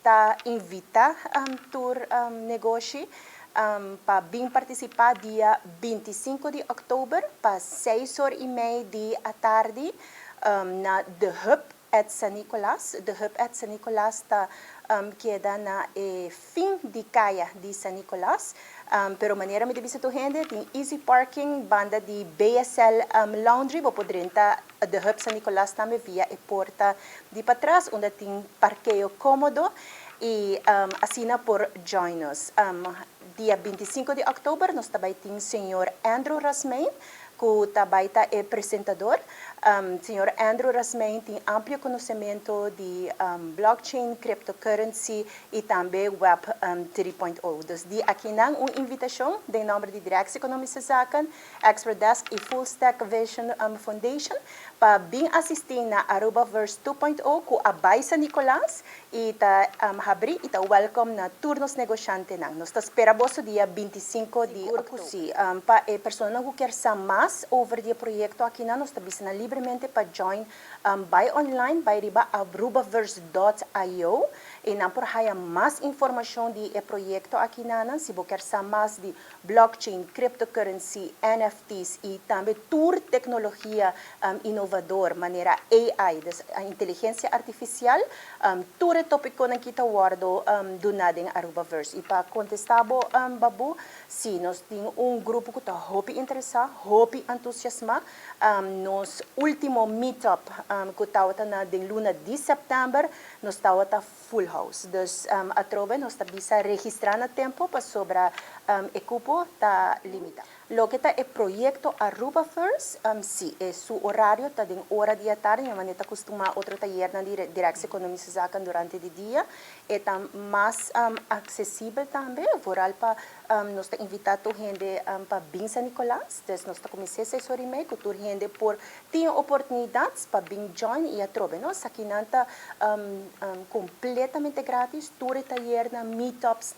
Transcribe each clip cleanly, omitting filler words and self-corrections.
ta invita tur negócio para vir participar dia 25 de outubro, para 6h30 da tarde, na The Hub at San Nicolas. The Hub at San Nicolas está queda na fim de caia de San Nicolas. Pero maneira me devisa tu gente, tem easy parking, banda de BSL Laundry, vou poder entrar The Hub San Nicolas também via a porta de para trás, onde tem parqueio cômodo. E assina por Join Us. Dia 25 de outubro, nós também temos o senhor Andrew Rasmain, que também é apresentador. Senhor Andrew Rasmain tem amplo conhecimento de blockchain, cryptocurrency e também Web 3.0. Então, aqui não uma invitação em nome de Direção Econômica Zaken, Exprodesk e Full Stack Vision Foundation para vir assistir na ArubaVerse 2.0 com a San Nicolas e abrir e welcome na turnos negociante. Nós esperamos o dia 25 de outubro. Para a pessoa que quer saber mais sobre o projeto aqui, nós estamos livremente para join by online, by arubaverse.io e não por haya mais informação do projeto aqui, se você quer saber mais de blockchain, cryptocurrency, NFTs e também tour tecnologia inovador, maneira AI, a inteligência artificial, tudo é tópico que kita guardo do nada em ArubaVerse. E para contestar, Babu, sim, nós temos grupo que está muito interessado, muito entusiasmado. Nos último meetup que estava na luna de setembro, nós estava full house. Então, a trova nós estamos registrando tempo para sobre o cupo está limitado. Lo que está é projeto ArubaVerse, sim, seu horário está em hora de tarde, a maneira costuma outro taller na Direção Econômica Zaken durante o dia, é mais acessível também, voral para nós invitar a gente para vir San Nicolas, então nós começamos 6h30, que a gente tem oportunidades para vir join e a trova, nós aqui não está completamente grátis, todo o taller na meetups,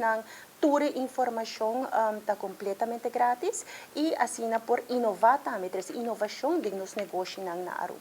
toda informação está completamente grátis e assim por inovar também, inovação de nos negócios na Aruba.